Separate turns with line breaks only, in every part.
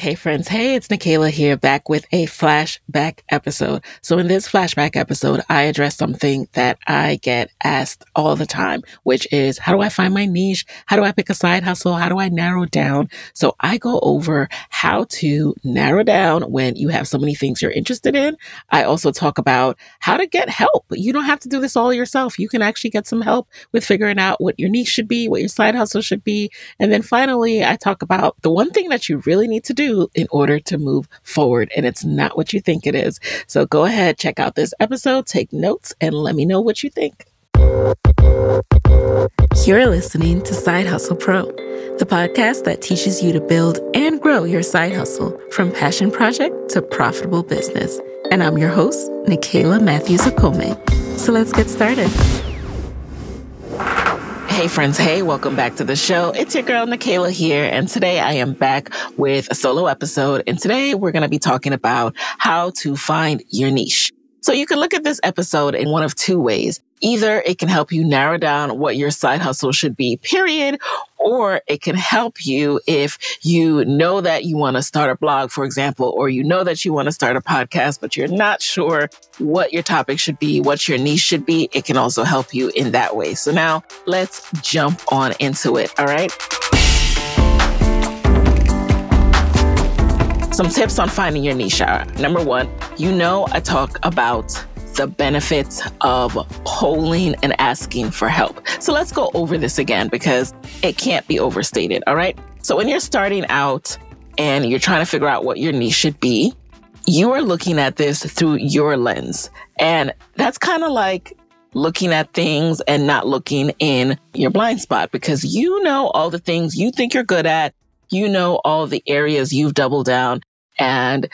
Hey friends, hey, it's Nikayla here back with a flashback episode. So in this flashback episode, I address something that I get asked all the time, which is how do I find my niche? How do I pick a side hustle? How do I narrow down? So I go over how to narrow down when you have so many things you're interested in. I also talk about how to get help. You don't have to do this all yourself. You can actually get some help with figuring out what your niche should be, what your side hustle should be. And then finally, I talk about the one thing that you really need to do in order to move forward. And it's not what you think it is. So go ahead, check out this episode, take notes, and let me know what you think. You're listening to Side Hustle Pro, the podcast that teaches you to build and grow your side hustle from passion project to profitable business. And I'm your host, Nikayla Matthews-Okome. So let's get started. Hey friends, hey, welcome back to the show. It's your girl Nikayla here, and today I am back with a solo episode, and today we're going to be talking about how to find your niche. So you can look at this episode in one of two ways. Either it can help you narrow down what your side hustle should be, period, or it can help you if you know that you want to start a blog, for example, or you know that you want to start a podcast, but you're not sure what your topic should be, what your niche should be. It can also help you in that way. So now let's jump on into it. All right. Some tips on finding your niche are, number one, I talk about the benefits of polling and asking for help. So let's go over this again because it can't be overstated. All right. So when you're starting out and you're trying to figure out what your niche should be, you are looking at this through your lens. And that's kind of like looking at things and not looking in your blind spot because you know all the things you think you're good at. You know all the areas you've doubled down and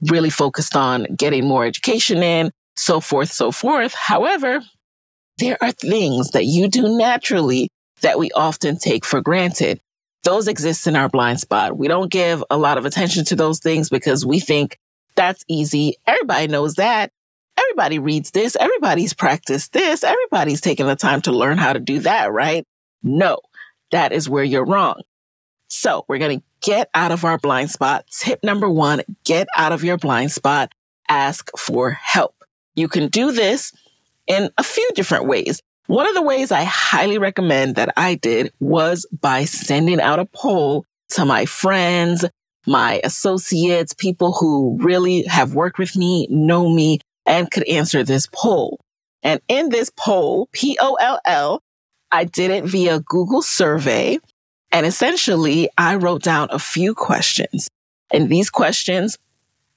really focused on getting more education in, so forth, so forth. However, there are things that you do naturally that we often take for granted. Those exist in our blind spot. We don't give a lot of attention to those things because we think that's easy. Everybody knows that. Everybody reads this. Everybody's practiced this. Everybody's taken the time to learn how to do that, right? No, that is where you're wrong. So we're going to get out of our blind spot. Tip number one, get out of your blind spot. Ask for help. You can do this in a few different ways. One of the ways I highly recommend that I did was by sending out a poll to my friends, my associates, people who really have worked with me, know me, and could answer this poll. And in this poll, POLL, I did it via Google survey. And essentially, I wrote down a few questions. And these questions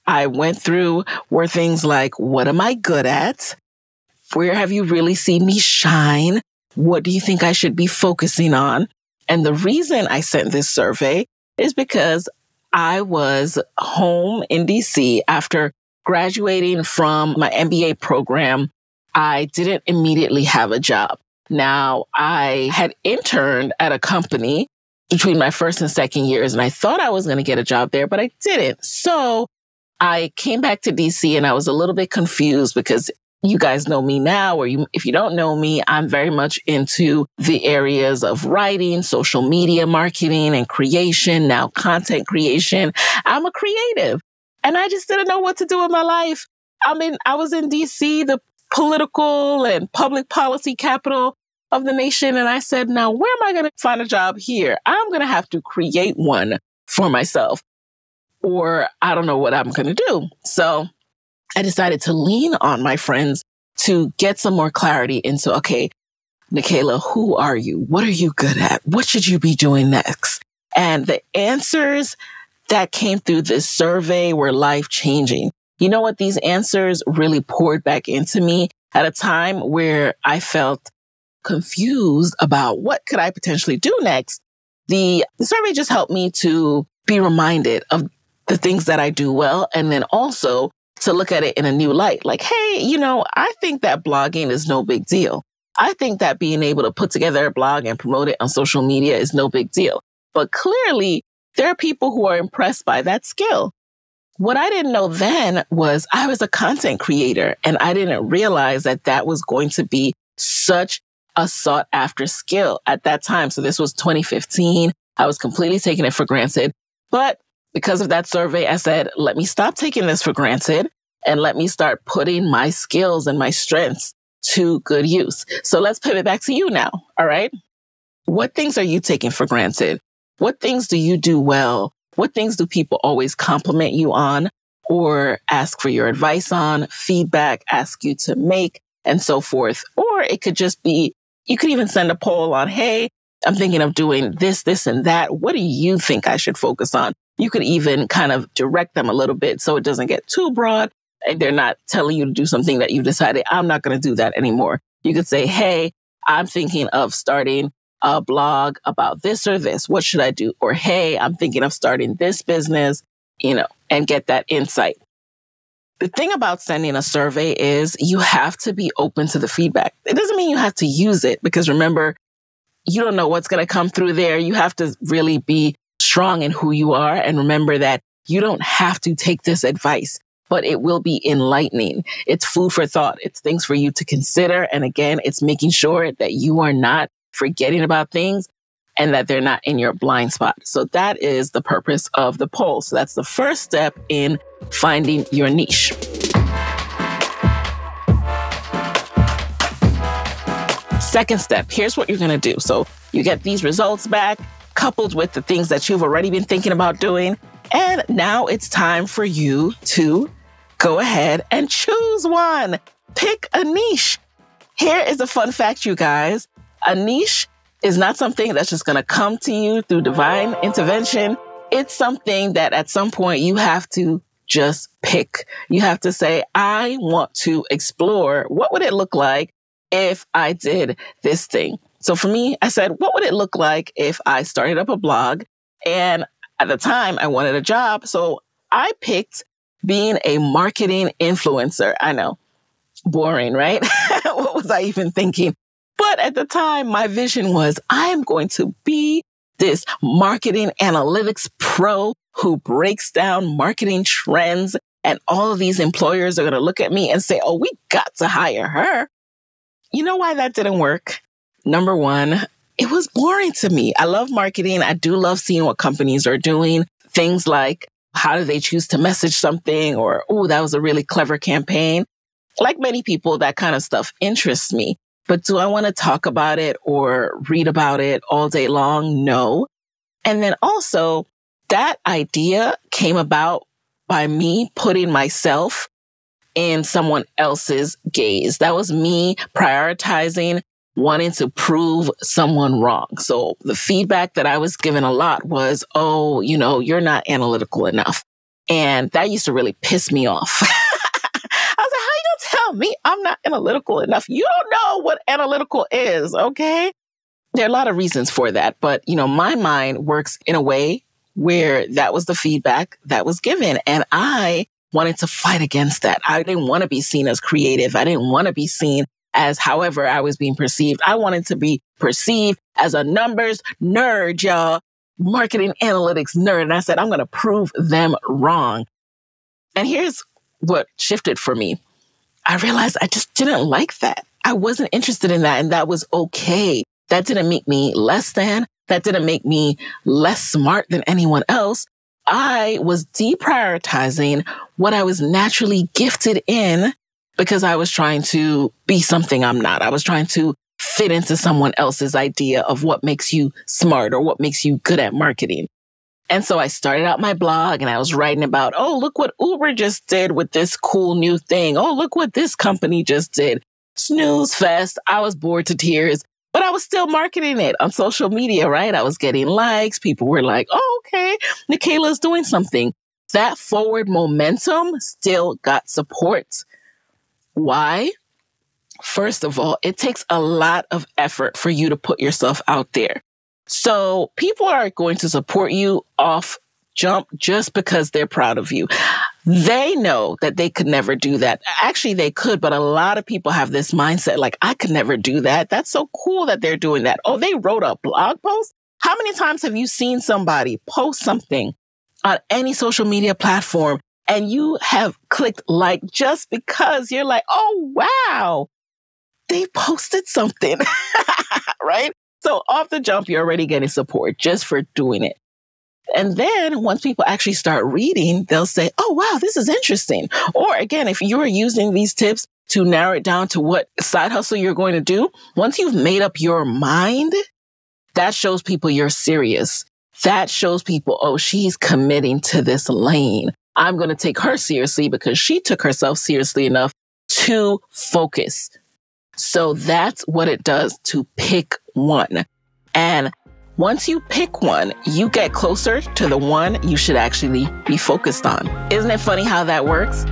I went through were things like, what am I good at? Where have you really seen me shine? What do you think I should be focusing on? And the reason I sent this survey is because I was home in DC after graduating from my MBA program. I didn't immediately have a job. Now, I had interned at a company between my first and second years, and I thought I was going to get a job there, but I didn't. So I came back to DC and I was a little bit confused because you guys know me now, or if you don't know me, I'm very much into the areas of writing, social media marketing and creation, now content creation. I'm a creative and I just didn't know what to do with my life. I was in DC, the political and public policy capital of the nation. And I said, now, where am I going to find a job here? I'm going to have to create one for myself, or I don't know what I'm going to do. So I decided to lean on my friends to get some more clarity into, okay, Nikayla, who are you? What are you good at? What should you be doing next? And the answers that came through this survey were life-changing. You know what? These answers really poured back into me at a time where I felt confused about what could I potentially do next. The survey just helped me to be reminded of the things that I do well, and then also to look at it in a new light. Like, hey, I think that blogging is no big deal. I think that being able to put together a blog and promote it on social media is no big deal. But clearly, there are people who are impressed by that skill. What I didn't know then was I was a content creator, and I didn't realize that that was going to be such a sought after skill at that time. So this was 2015. I was completely taking it for granted. But Because of that survey, I said, let me stop taking this for granted and let me start putting my skills and my strengths to good use. So let's pivot back to you now. All right. What things are you taking for granted? What things do you do well? What things do people always compliment you on or ask for your advice on, feedback, ask you to make, and so forth? Or it could just be, you could even send a poll on, hey, I'm thinking of doing this, this, and that. What do you think I should focus on? You could even kind of direct them a little bit so it doesn't get too broad and they're not telling you to do something that you've decided, I'm not going to do that anymore. You could say, hey, I'm thinking of starting a blog about this or this. What should I do? Or, hey, I'm thinking of starting this business, and get that insight. The thing about sending a survey is you have to be open to the feedback. It doesn't mean you have to use it because remember, you don't know what's going to come through there. You have to really be strong in who you are and remember that you don't have to take this advice, but it will be enlightening. It's food for thought. It's things for you to consider. And again, it's making sure that you are not forgetting about things and that they're not in your blind spot. So that is the purpose of the poll. So that's the first step in finding your niche. Second step, here's what you're going to do. So you get these results back, coupled with the things that you've already been thinking about doing. And now it's time for you to go ahead and choose one. Pick a niche. Here is a fun fact, you guys. A niche is not something that's just going to come to you through divine intervention. It's something that at some point you have to just pick. You have to say, I want to explore what would it look like if I did this thing. So for me, I said, what would it look like if I started up a blog? And at the time I wanted a job. So I picked being a marketing influencer. I know, boring, right? What was I even thinking? But at the time, my vision was I am going to be this marketing analytics pro who breaks down marketing trends. And all of these employers are going to look at me and say, oh, we got to hire her. You know why that didn't work? Number one, it was boring to me. I love marketing. I do love seeing what companies are doing. Things like how do they choose to message something or, oh, that was a really clever campaign. Like many people, that kind of stuff interests me. But do I want to talk about it or read about it all day long? No. And then also that idea came about by me putting myself in someone else's gaze. That was me prioritizing wanting to prove someone wrong. So the feedback that I was given a lot was, oh, you're not analytical enough. And that used to really piss me off. I was like, how you gonna tell me I'm not analytical enough? You don't know what analytical is, okay? There are a lot of reasons for that. But, my mind works in a way where that was the feedback that was given. And I wanted to fight against that. I didn't want to be seen as creative. I didn't want to be seen as however I was being perceived. I wanted to be perceived as a numbers nerd, y'all, marketing analytics nerd. And I said, I'm going to prove them wrong. And here's what shifted for me. I realized I just didn't like that. I wasn't interested in that. And that was okay. That didn't make me less than. That didn't make me less smart than anyone else. I was deprioritizing what I was naturally gifted in because I was trying to be something I'm not. I was trying to fit into someone else's idea of what makes you smart or what makes you good at marketing. And so I started out my blog and I was writing about, oh, look what Uber just did with this cool new thing. Oh, look what this company just did. Snooze fest. I was bored to tears, but I was still marketing it on social media, right? I was getting likes. People were like, oh, okay, Nikayla's doing something. That forward momentum still got support. Why? First of all, it takes a lot of effort for you to put yourself out there. So people are going to support you off jump just because they're proud of you. They know that they could never do that. Actually, they could, but a lot of people have this mindset like, I could never do that. That's so cool that they're doing that. Oh, they wrote a blog post? How many times have you seen somebody post something on any social media platform and you have clicked like just because you're like, oh, wow, they posted something, right? So off the jump, you're already getting support just for doing it. And then once people actually start reading, they'll say, oh, wow, this is interesting. Or again, if you're using these tips to narrow it down to what side hustle you're going to do, once you've made up your mind, that shows people you're serious. That shows people, oh, she's committing to this lane. I'm going to take her seriously because she took herself seriously enough to focus. So that's what it does to pick one. And once you pick one, you get closer to the one you should actually be focused on. Isn't it funny how that works?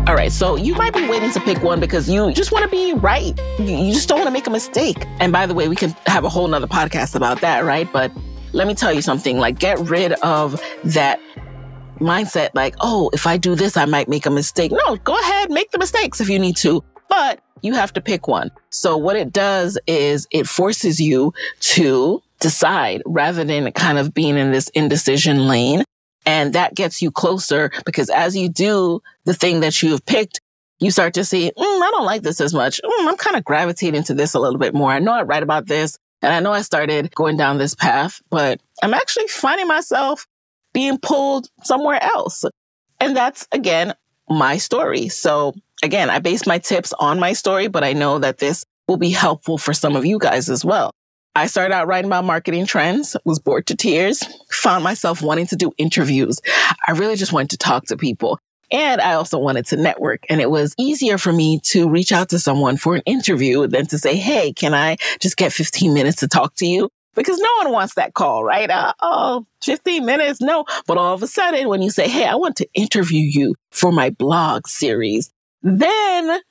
All right, so you might be waiting to pick one because you just want to be right. You just don't want to make a mistake. And by the way, we can have a whole nother podcast about that, right? But let me tell you something, like get rid of that mindset like, oh, if I do this, I might make a mistake. No, go ahead, make the mistakes if you need to, but you have to pick one. So what it does is it forces you to decide rather than kind of being in this indecision lane. And that gets you closer because as you do the thing that you have picked, you start to see, I don't like this as much. I'm kind of gravitating to this a little bit more. I know I write about this and I know I started going down this path, but I'm actually finding myself being pulled somewhere else. And that's, again, my story. So again, I base my tips on my story, but I know that this will be helpful for some of you guys as well. I started out writing about marketing trends, was bored to tears, found myself wanting to do interviews. I really just wanted to talk to people. And I also wanted to network. And it was easier for me to reach out to someone for an interview than to say, hey, can I just get 15 minutes to talk to you? Because no one wants that call, right? 15 minutes, no. But all of a sudden, when you say, hey, I want to interview you for my blog series, then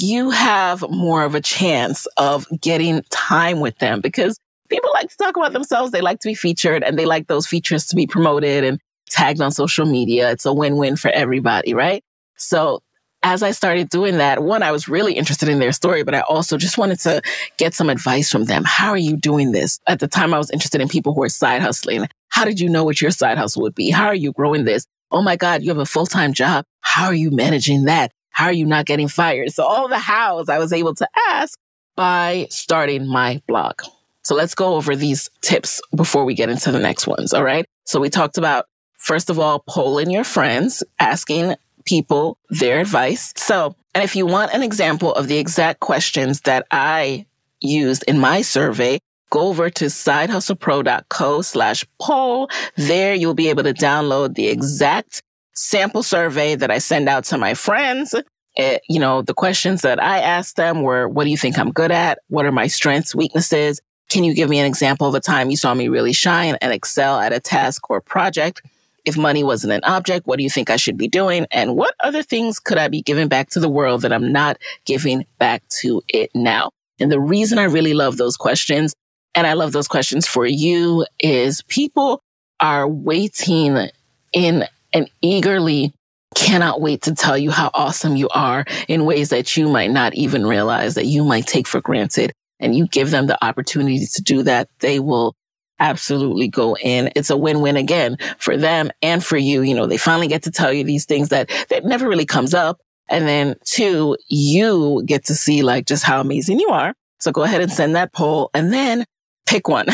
you have more of a chance of getting time with them because people like to talk about themselves. They like to be featured and they like those features to be promoted and tagged on social media. It's a win-win for everybody, right? So as I started doing that, one, I was really interested in their story, but I also just wanted to get some advice from them. How are you doing this? At the time, I was interested in people who are side hustling. How did you know what your side hustle would be? How are you growing this? Oh my God, you have a full-time job. How are you managing that? How are you not getting fired? So all the hows I was able to ask by starting my blog. So let's go over these tips before we get into the next ones. All right. So we talked about, first of all, polling your friends, asking people their advice. So, and if you want an example of the exact questions that I used in my survey, go over to sidehustlepro.co/poll. There you'll be able to download the exact sample survey that I send out to my friends. The questions that I asked them were, what do you think I'm good at? What are my strengths, weaknesses? Can you give me an example of a time you saw me really shine and excel at a task or project? If money wasn't an object, what do you think I should be doing? And what other things could I be giving back to the world that I'm not giving back to it now? And the reason I really love those questions, and I love those questions for you, is people are waiting in and eagerly cannot wait to tell you how awesome you are in ways that you might not even realize, that you might take for granted. And you give them the opportunity to do that, they will absolutely go in. It's a win-win again for them and for you. They finally get to tell you these things that never really comes up. And then two, you get to see like just how amazing you are. So go ahead and send that poll and then pick one.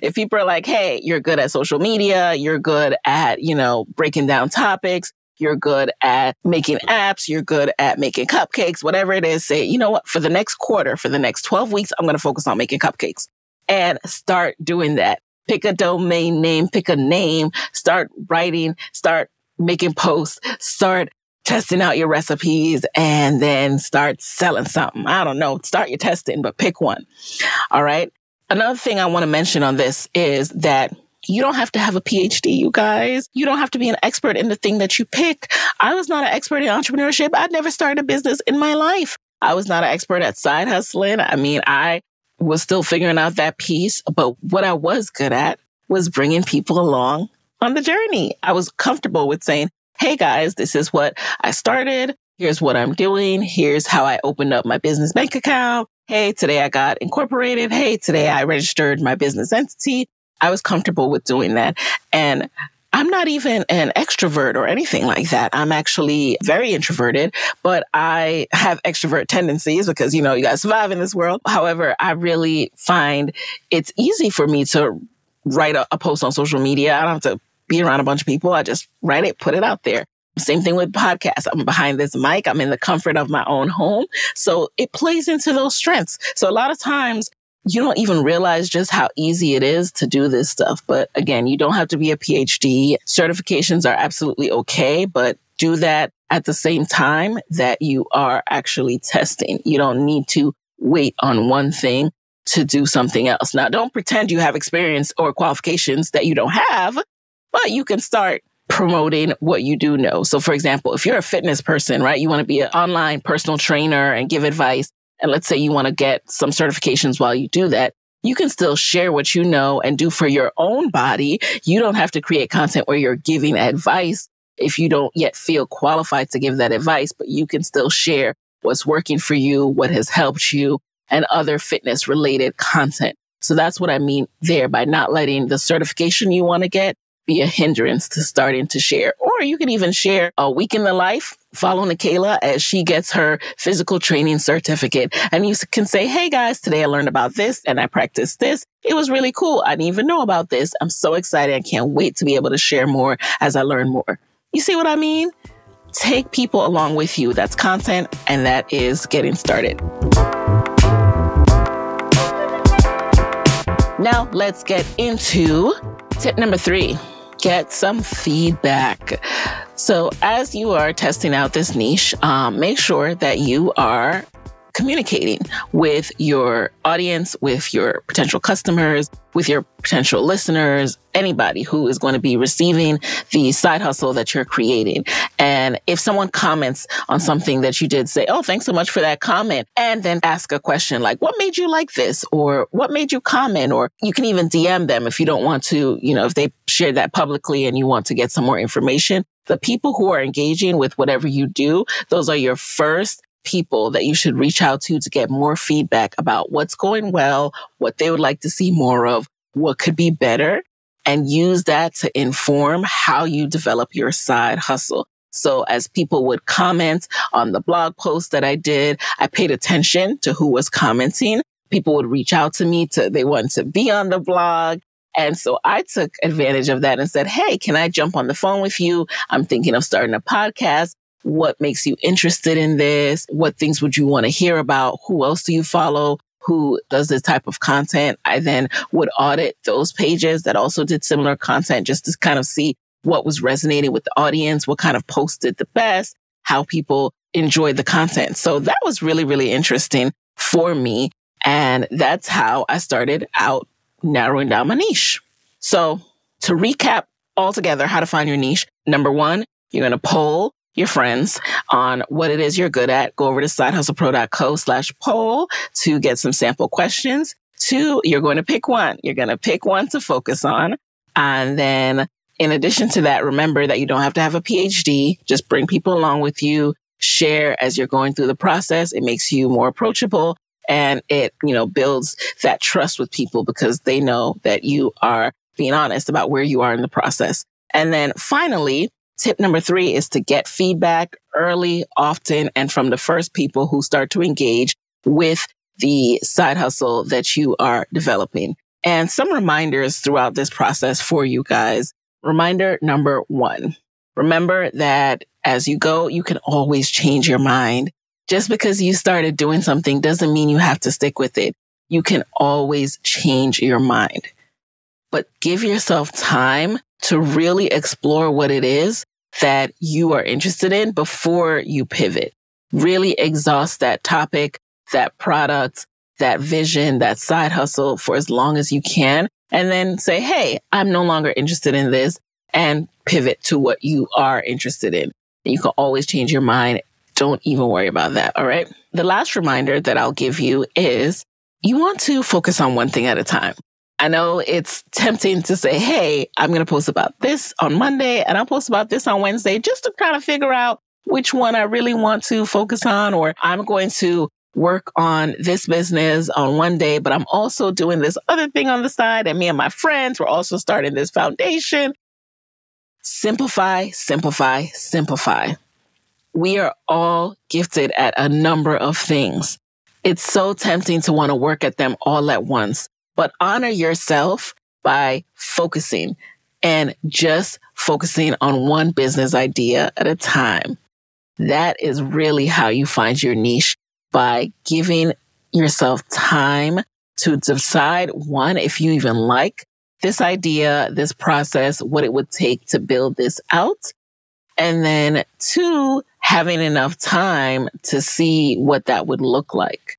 If people are like, hey, you're good at social media, you're good at, breaking down topics, you're good at making apps, you're good at making cupcakes, whatever it is, say, you know what, for the next quarter, for the next 12 weeks, I'm going to focus on making cupcakes and start doing that. Pick a domain name, pick a name, start writing, start making posts, start testing out your recipes, and then start selling something. I don't know, start your testing, but pick one. All right. Another thing I want to mention on this is that you don't have to have a PhD, you guys. You don't have to be an expert in the thing that you pick. I was not an expert in entrepreneurship. I'd never started a business in my life. I was not an expert at side hustling. I was still figuring out that piece. But what I was good at was bringing people along on the journey. I was comfortable with saying, hey guys, this is what I started. Here's what I'm doing. Here's how I opened up my business bank account. Hey, today I got incorporated. Hey, today I registered my business entity. I was comfortable with doing that. And I'm not even an extrovert or anything like that. I'm actually very introverted, but I have extrovert tendencies because, you got to survive in this world. However, I really find it's easy for me to write a post on social media. I don't have to be around a bunch of people. I just write it, put it out there. Same thing with podcasts. I'm behind this mic. I'm in the comfort of my own home. So it plays into those strengths. So a lot of times you don't even realize just how easy it is to do this stuff. But again, you don't have to be a PhD. Certifications are absolutely okay, but do that at the same time that you are actually testing. You don't need to wait on one thing to do something else. Now, don't pretend you have experience or qualifications that you don't have, but you can start promoting what you do know. So for example, if you're a fitness person, right, you want to be an online personal trainer and give advice, and let's say you want to get some certifications while you do that, you can still share what you know and do for your own body. You don't have to create content where you're giving advice if you don't yet feel qualified to give that advice, but you can still share what's working for you, what has helped you, and other fitness related content. So that's what I mean there by not letting the certification you want to get be a hindrance to starting to share. Or you can even share a week in the life. Follow Nikayla as she gets her physical training certificate. And you can say, hey guys, today I learned about this and I practiced this. It was really cool. I didn't even know about this. I'm so excited. I can't wait to be able to share more as I learn more. You see what I mean? Take people along with you. That's content, and that is getting started. Now let's get into tip number 3. Get some feedback. So as you are testing out this niche, make sure that you are communicating with your audience, with your potential customers, with your potential listeners, anybody who is going to be receiving the side hustle that you're creating. And if someone comments on something that you did, say, oh, thanks so much for that comment. And then ask a question like, what made you like this? Or what made you comment? Or you can even DM them if you don't want to, if they shared that publicly and you want to get some more information. The people who are engaging with whatever you do, those are your first people that you should reach out to get more feedback about what's going well, what they would like to see more of, what could be better, and use that to inform how you develop your side hustle. So as people would comment on the blog post that I did, I paid attention to who was commenting. People would reach out to me they wanted to be on the blog. And so I took advantage of that and said, hey, can I jump on the phone with you? I'm thinking of starting a podcast. What makes you interested in this? What things would you want to hear about? Who else do you follow? Who does this type of content? I then would audit those pages that also did similar content just to kind of see what was resonating with the audience, what kind of posts did the best, how people enjoyed the content. So that was really, really interesting for me. And that's how I started out narrowing down my niche. So to recap altogether how to find your niche, number 1, you're going to poll your friends on what it is you're good at. Go over to sidehustlepro.co/poll to get some sample questions. 2, you're going to pick one. You're going to pick one to focus on. And then in addition to that, remember that you don't have to have a PhD. Just bring people along with you. Share as you're going through the process. It makes you more approachable. And it, builds that trust with people because they know that you are being honest about where you are in the process. And then finally, tip number 3 is to get feedback early, often, and from the first people who start to engage with the side hustle that you are developing. And some reminders throughout this process for you guys. Reminder number 1, remember that as you go, you can always change your mind. Just because you started doing something doesn't mean you have to stick with it. You can always change your mind. But give yourself time to really explore what it is that you are interested in before you pivot. Really exhaust that topic, that product, that vision, that side hustle for as long as you can. And then say, hey, I'm no longer interested in this, and pivot to what you are interested in. You can always change your mind. Don't even worry about that. All right. The last reminder that I'll give you is you want to focus on one thing at a time. I know it's tempting to say, hey, I'm going to post about this on Monday and I'll post about this on Wednesday just to kind of figure out which one I really want to focus on, or I'm going to work on this business on one day, but I'm also doing this other thing on the side. And me and my friends, we're also starting this foundation. Simplify, simplify, simplify. We are all gifted at a number of things. It's so tempting to want to work at them all at once, but honor yourself by focusing and just focusing on one business idea at a time. That is really how you find your niche, by giving yourself time to decide, one, if you even like this idea, this process, what it would take to build this out. And then two, having enough time to see what that would look like.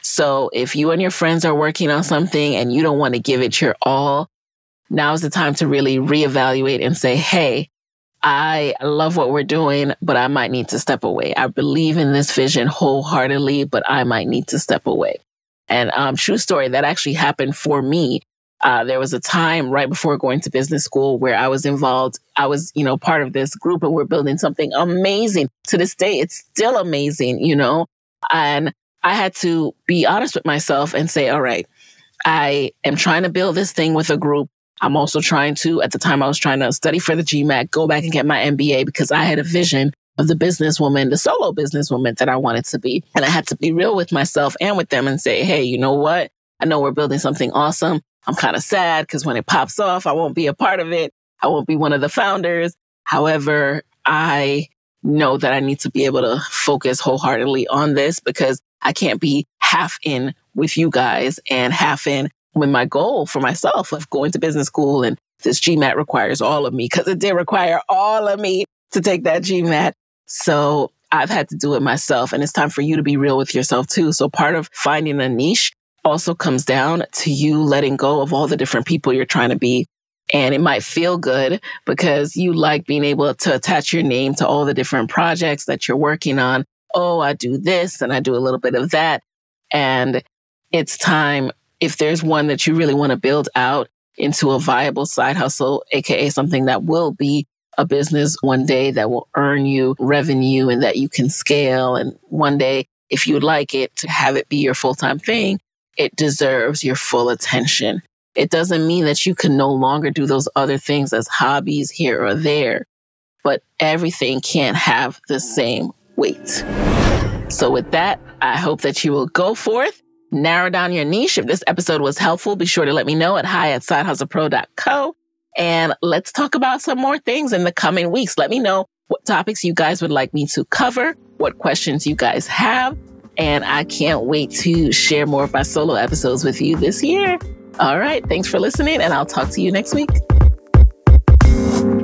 So if you and your friends are working on something and you don't want to give it your all, now's the time to really reevaluate and say, hey, I love what we're doing, but I might need to step away. I believe in this vision wholeheartedly, but I might need to step away. And true story, that actually happened for me. There was a time right before going to business school where I was involved. I was, part of this group, and we're building something amazing. To this day, it's still amazing, and I had to be honest with myself and say, all right, I am trying to build this thing with a group. I'm also trying to, at the time I was trying to study for the GMAT, go back and get my MBA, because I had a vision of the businesswoman, the solo businesswoman that I wanted to be. And I had to be real with myself and with them and say, hey, you know what? I know we're building something awesome. I'm kind of sad because when it pops off, I won't be a part of it. I won't be one of the founders. However, I know that I need to be able to focus wholeheartedly on this, because I can't be half in with you guys and half in with my goal for myself of going to business school. And this GMAT requires all of me, because it did require all of me to take that GMAT. So I've had to do it myself. And it's time for you to be real with yourself too. So part of finding a niche also comes down to you letting go of all the different people you're trying to be. And it might feel good because you like being able to attach your name to all the different projects that you're working on. Oh, I do this and I do a little bit of that. And it's time, if there's one that you really want to build out into a viable side hustle, aka something that will be a business one day that will earn you revenue and that you can scale. And one day, if you'd like it to have it be your full-time thing, it deserves your full attention. It doesn't mean that you can no longer do those other things as hobbies here or there, but everything can't have the same weight. So with that, I hope that you will go forth, narrow down your niche. If this episode was helpful, be sure to let me know at hi@sidehustlepro.co. And let's talk about some more things in the coming weeks. Let me know what topics you guys would like me to cover, what questions you guys have. And I can't wait to share more of my solo episodes with you this year. All right. Thanks for listening, and I'll talk to you next week.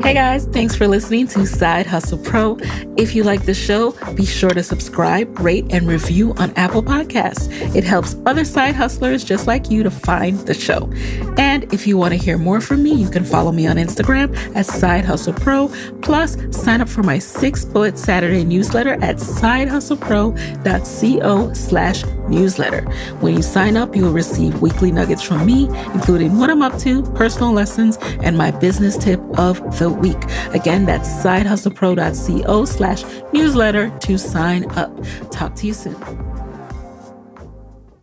Hey guys, thanks for listening to Side Hustle Pro. If you like the show, be sure to subscribe, rate, and review on Apple Podcasts. It helps other side hustlers just like you to find the show. And if you want to hear more from me, you can follow me on Instagram at Side Hustle Pro. Plus, sign up for my 6-bullet Saturday newsletter at sidehustlepro.co/newsletter. When you sign up, you will receive weekly nuggets from me, including what I'm up to, personal lessons, and my business tip of the week. Again, that's sidehustlepro.co/newsletter to sign up. Talk to you soon.